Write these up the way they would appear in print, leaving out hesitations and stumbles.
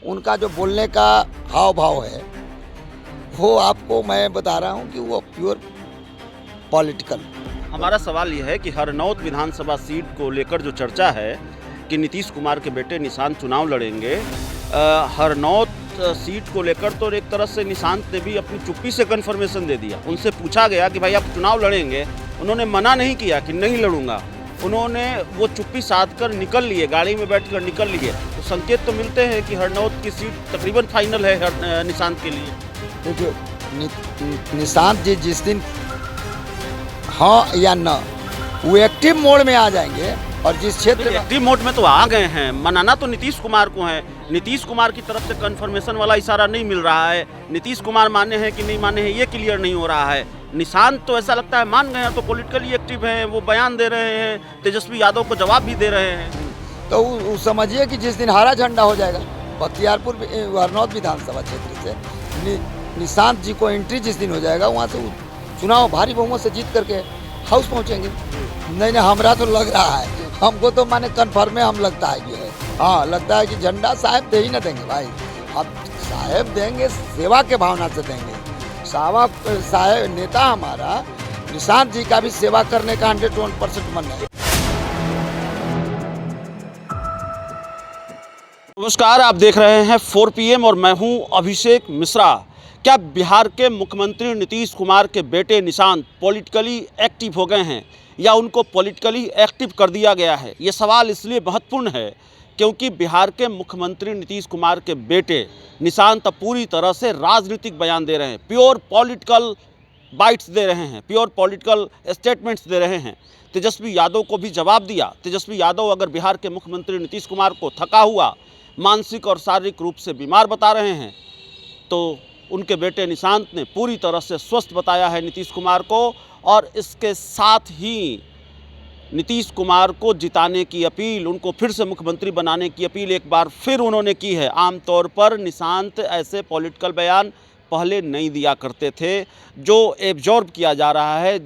उनका जो बोलने का हाव भाव है वो आपको मैं बता रहा हूँ कि वो प्योर पॉलिटिकल। हमारा सवाल यह है कि हरनौत विधानसभा सीट को लेकर जो चर्चा है कि नीतीश कुमार के बेटे निशांत चुनाव लड़ेंगे, हरनौत सीट को लेकर तो एक तरह से निशांत ने भी अपनी चुप्पी से कन्फर्मेशन दे दिया। उनसे पूछा गया कि भाई आप चुनाव लड़ेंगे, उन्होंने मना नहीं किया कि नहीं लड़ूंगा, उन्होंने वो चुप्पी साध कर निकल लिए, गाड़ी में बैठकर निकल लिए। तो संकेत तो मिलते हैं कि हरनौत की सीट तकरीबन फाइनल है निशांत के लिए। देखिए निशांत जी जिस दिन हाँ या ना वो एक्टिव मोड में आ जाएंगे और जिस क्षेत्र में एक्टिव मोड में तो आ गए हैं, मनाना तो नीतीश कुमार को है। नीतीश कुमार की तरफ से कन्फर्मेशन वाला इशारा नहीं मिल रहा है। नीतीश कुमार माने हैं कि नहीं माने हैं ये क्लियर नहीं हो रहा है। निशांत तो ऐसा लगता है मान गए हैं, तो पॉलिटिकली एक्टिव हैं, वो बयान दे रहे हैं, तेजस्वी यादव को जवाब भी दे रहे हैं। तो वो समझिए कि जिस दिन हरा झंडा हो जाएगा बख्तियारपुर हरनौत विधानसभा क्षेत्र से निशांत जी को एंट्री जिस दिन हो जाएगा, वहाँ से चुनाव भारी बहुमत से जीत करके हाउस पहुँचेंगे। नहीं हमरा तो लग रहा है, हमको तो माने कन्फर्म है, हम लगता है कि है हाँ लगता है कि झंडा साहब दे ही ना देंगे भाई। अब साहब देंगे सेवा के भावना से देंगे। साहब नेता हमारा निशांत जी का भी सेवा करने का 101% मन है। नमस्कार, आप देख रहे हैं 4 PM और मैं हूं अभिषेक मिश्रा। क्या बिहार के मुख्यमंत्री नीतीश कुमार के बेटे निशांत पॉलिटिकली एक्टिव हो गए हैं या उनको पॉलिटिकली एक्टिव कर दिया गया है? ये सवाल इसलिए महत्वपूर्ण है क्योंकि बिहार के मुख्यमंत्री नीतीश कुमार के बेटे निशांत पूरी तरह से राजनीतिक बयान दे रहे हैं, प्योर पॉलिटिकल बाइट्स दे रहे हैं, प्योर पॉलिटिकल स्टेटमेंट्स दे रहे हैं। तेजस्वी यादव को भी जवाब दिया। तेजस्वी यादव अगर बिहार के मुख्यमंत्री नीतीश कुमार को थका हुआ, मानसिक और शारीरिक रूप से बीमार बता रहे हैं, तो उनके बेटे निशांत ने पूरी तरह से स्वस्थ बताया है नीतीश कुमार को। और इसके साथ ही नीतीश कुमार को जिताने की अपील, उनको फिर से मुख्यमंत्री बनाने की अपील एक बार फिर उन्होंने की है। आमतौर पर निशांत ऐसे पॉलिटिकल बयान पहले नहीं दिया करते थे, जो एब्जॉर्ब किया जा रहा है,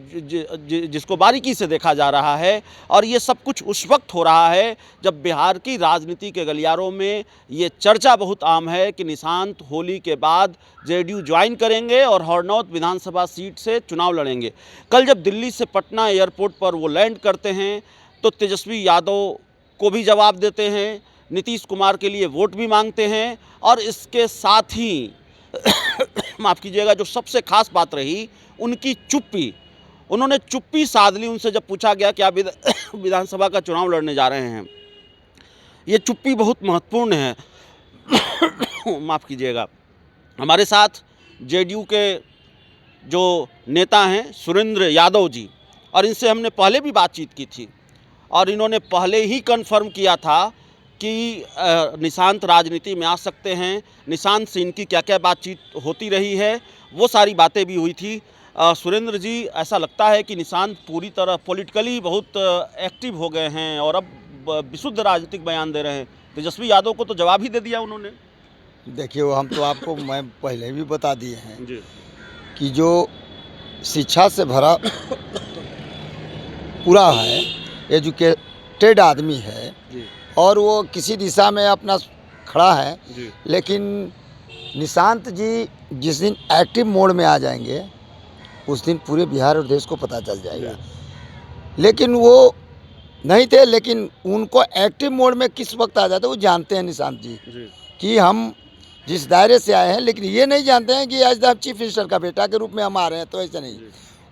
जिसको बारीकी से देखा जा रहा है। और ये सब कुछ उस वक्त हो रहा है जब बिहार की राजनीति के गलियारों में ये चर्चा बहुत आम है कि निशांत होली के बाद जेडीयू ज्वाइन करेंगे और हरनौत विधानसभा सीट से चुनाव लड़ेंगे। कल जब दिल्ली से पटना एयरपोर्ट पर वो लैंड करते हैं तो तेजस्वी यादव को भी जवाब देते हैं, नीतीश कुमार के लिए वोट भी मांगते हैं। और इसके साथ ही माफ़ कीजिएगा, जो सबसे खास बात रही उनकी चुप्पी। उन्होंने चुप्पी साध ली। उनसे जब पूछा गया कि आप विधानसभा का चुनाव लड़ने जा रहे हैं, ये चुप्पी बहुत महत्वपूर्ण है। माफ़ कीजिएगा। हमारे साथ जेडीयू के जो नेता हैं सुरेंद्र यादव जी, और इनसे हमने पहले भी बातचीत की थी और इन्होंने पहले ही कन्फर्म किया था कि निशांत राजनीति में आ सकते हैं। निशांत से इनकी क्या क्या बातचीत होती रही है, वो सारी बातें भी हुई थी। सुरेंद्र जी, ऐसा लगता है कि निशांत पूरी तरह पॉलिटिकली बहुत एक्टिव हो गए हैं और अब विशुद्ध राजनीतिक बयान दे रहे हैं। तेजस्वी यादव को तो जवाब ही दे दिया उन्होंने। देखिए वो हम तो आपको मैं पहले भी बता दिए हैं जी। कि जो शिक्षा से भरा पूरा है, एजुकेटेड आदमी है जी। और वो किसी दिशा में अपना खड़ा है जी। लेकिन निशांत जी जिस दिन एक्टिव मोड में आ जाएंगे उस दिन पूरे बिहार और देश को पता चल जाएगा। लेकिन वो नहीं थे, लेकिन उनको एक्टिव मोड में किस वक्त आ जाते वो जानते हैं निशांत जी कि हम जिस दायरे से आए हैं, लेकिन ये नहीं जानते हैं कि आज चीफ मिनिस्टर का बेटा के रूप में हम आ रहे हैं। तो ऐसा नहीं,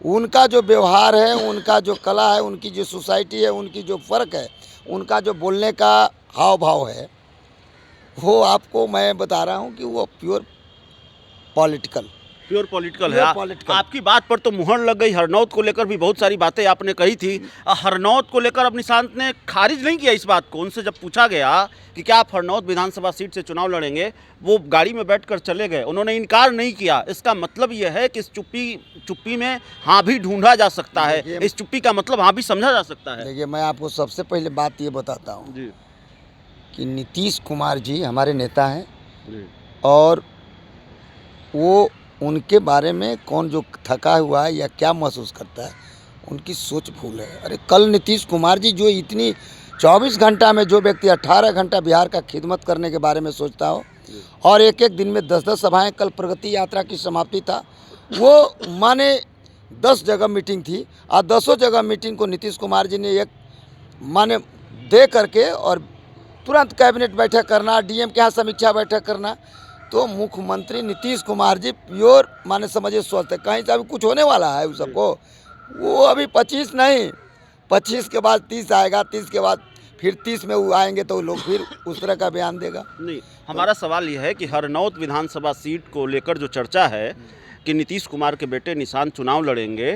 उनका जो व्यवहार है, उनका जो कला है, उनकी जो सोसाइटी है, उनकी जो फ़र्क है, उनका जो बोलने का हाव भाव है, वो आपको मैं बता रहा हूँ कि वो प्योर पॉलिटिकल है। आपकी बात पर तो मुहर लग गई। हरनौत को लेकर भी बहुत सारी बातें आपने कही थी। हरनौत को लेकर अब निशांत ने खारिज नहीं किया इस बात को। उनसे जब पूछा गया कि क्या आप हरनौत विधानसभा सीट से चुनाव लड़ेंगे, वो गाड़ी में बैठकर चले गए, उन्होंने इनकार नहीं किया। इसका मतलब यह है कि इस चुप्पी में हाँ भी ढूंढा जा सकता है, इस चुप्पी का मतलब हाँ भी समझा जा सकता है। देखिए मैं आपको सबसे पहले बात ये बताता हूँ कि नीतीश कुमार जी हमारे नेता हैं और वो उनके बारे में कौन जो थका हुआ है या क्या महसूस करता है, उनकी सोच भूल है। अरे कल नीतीश कुमार जी जो इतनी 24 घंटा में जो व्यक्ति 18 घंटा बिहार का खिदमत करने के बारे में सोचता हो, और एक एक दिन में 10-10 सभाएं। कल प्रगति यात्रा की समाप्ति था, वो माने 10 जगह मीटिंग थी और 10 जगह मीटिंग को नीतीश कुमार जी ने एक माने दे करके और तुरंत कैबिनेट बैठक करना, डीएम के यहाँ समीक्षा बैठक करना। तो मुख्यमंत्री नीतीश कुमार जी प्योर माने समझिए स्वस्थ है, कहीं से अभी कुछ होने वाला है उस सबको। वो अभी 25 नहीं, 25 के बाद 30 आएगा, 30 के बाद फिर 30 में वो आएंगे तो लोग फिर उस तरह का बयान देगा। नहीं, हमारा सवाल यह है कि हरनौत विधानसभा सीट को लेकर जो चर्चा है कि नीतीश कुमार के बेटे निशांत चुनाव लड़ेंगे,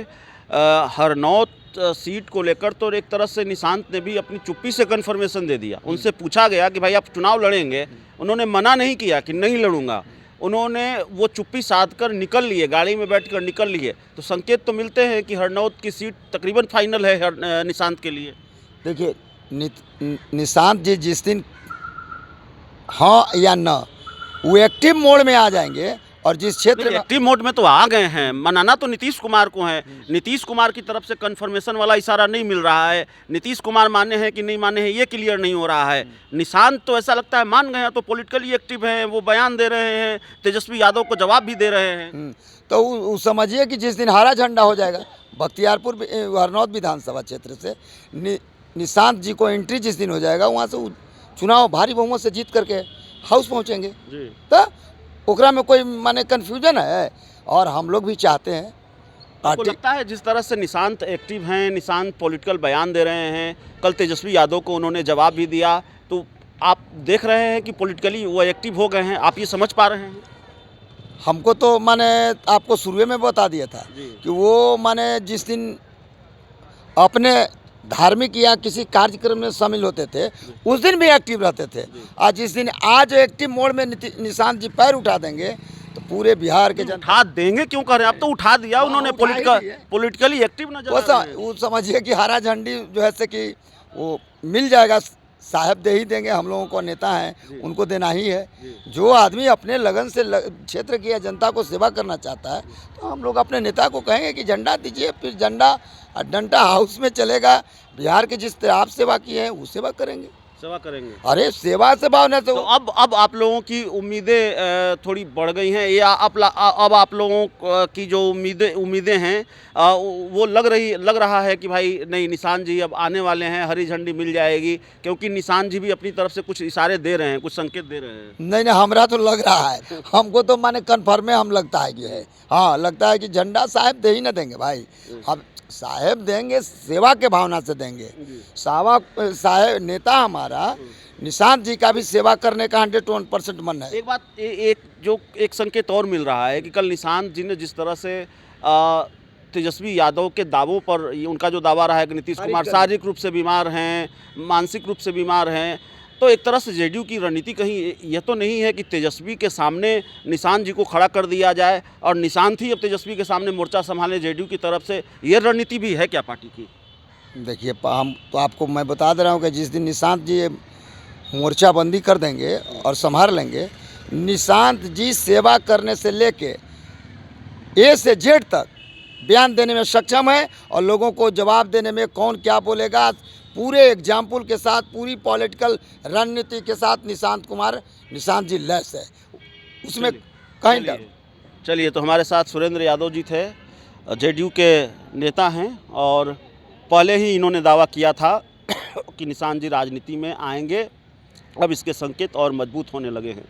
हरनौत सीट को लेकर तो एक तरह से निशांत ने भी अपनी चुप्पी से कन्फर्मेशन दे दिया। उनसे पूछा गया कि भाई आप चुनाव लड़ेंगे, उन्होंने मना नहीं किया कि नहीं लड़ूंगा, उन्होंने वो चुप्पी साध कर निकल लिए, गाड़ी में बैठकर निकल लिए। तो संकेत तो मिलते हैं कि हरनौत की सीट तकरीबन फाइनल है निशांत के लिए। देखिए निशांत जी जिस दिन हाँ या ना वो एक्टिव मोड में आ जाएंगे और जिस क्षेत्र में एक्टिव मोड में तो आ गए हैं, मनाना तो नीतीश कुमार को है। नीतीश कुमार की तरफ से कंफर्मेशन वाला इशारा नहीं मिल रहा है, नीतीश कुमार माने हैं कि नहीं माने हैं ये क्लियर नहीं हो रहा है। निशांत तो ऐसा लगता है मान गए हैं, तो पॉलिटिकली एक्टिव हैं, वो बयान दे रहे हैं, तेजस्वी यादव को जवाब भी दे रहे हैं। तो वो समझिए कि जिस दिन हरा झंडा हो जाएगा बख्तियारपुर हरनौत विधानसभा क्षेत्र से निशांत जी को एंट्री जिस दिन हो जाएगा, वहाँ से चुनाव भारी बहुमत से जीत करके हाउस पहुँचेंगे। तो ओकरा में कोई माने कन्फ्यूजन है, और हम लोग भी चाहते हैं। आपको लगता है जिस तरह से निशांत एक्टिव हैं, निशांत पॉलिटिकल बयान दे रहे हैं, कल तेजस्वी यादव को उन्होंने जवाब भी दिया, तो आप देख रहे हैं कि पॉलिटिकली वो एक्टिव हो गए हैं, आप ये समझ पा रहे हैं? हमको तो माने आपको शुरू में बता दिया था कि वो माने जिस दिन अपने धार्मिक या किसी कार्यक्रम में शामिल होते थे उस दिन भी एक्टिव रहते थे, और जिस दिन आज एक्टिव मोड में निशांत जी पैर उठा देंगे तो पूरे बिहार के उठा देंगे क्यों कर रहे हैं? अब तो उठा दिया उन्होंने, पॉलिटिकली एक्टिव नजर आ रहे हैं। वो समझिए कि हरा झंडी जो है से कि वो मिल जाएगा, साहब दे ही देंगे। हम लोगों को नेता हैं उनको देना ही है। जो आदमी अपने लगन से क्षेत्र की या जनता को सेवा करना चाहता है तो हम लोग अपने नेता को कहेंगे कि झंडा दीजिए, फिर झंडा और डंडा हाउस में चलेगा। बिहार के जिस तरह आप सेवा किए हैं वो सेवा करेंगे। अरे सेवा से भावना तो अब आप लोगों की उम्मीदें थोड़ी बढ़ गई हैं, या अब आप लोगों की जो उम्मीदें हैं वो लग रहा है कि भाई नहीं, निशांत जी अब आने वाले हैं, हरी झंडी मिल जाएगी, क्योंकि निशांत जी भी अपनी तरफ से कुछ इशारे दे रहे हैं, कुछ संकेत दे रहे हैं। नहीं हमरा तो लग रहा है, हमको तो माने कन्फर्म हम लगता है कि है, हाँ लगता है कि झंडा साहब दे ही ना देंगे भाई। अब साहेब देंगे, सेवा के भावना से देंगे। साहेब नेता हमारा निशांत जी का भी सेवा करने का 101% मन है। एक बात एक संकेत और मिल रहा है कि कल निशांत जी ने जिस तरह से तेजस्वी यादव के दावों पर, उनका जो दावा रहा है कि नीतीश कुमार शारीरिक रूप से बीमार हैं, मानसिक रूप से बीमार हैं, तो एक तरह से जेडीयू की रणनीति कहीं यह तो नहीं है कि तेजस्वी के सामने निशांत जी को खड़ा कर दिया जाए और निशांत ही अब तेजस्वी के सामने मोर्चा संभाले जेडीयू की तरफ से, ये रणनीति भी है क्या पार्टी की? देखिए हम तो आपको मैं बता दे रहा हूँ कि जिस दिन निशांत जी मोर्चाबंदी कर देंगे और संभाल लेंगे, निशांत जी सेवा करने से लेके ए से जेड तक बयान देने में सक्षम है, और लोगों को जवाब देने में कौन क्या बोलेगा पूरे एग्जाम्पल के साथ, पूरी पॉलिटिकल रणनीति के साथ निशांत जी लैस है, उसमें कहीं डर। चलिए, तो हमारे साथ सुरेंद्र यादव जी थे, जेडीयू के नेता हैं, और पहले ही इन्होंने दावा किया था कि निशांत जी राजनीति में आएंगे। अब इसके संकेत और मजबूत होने लगे हैं।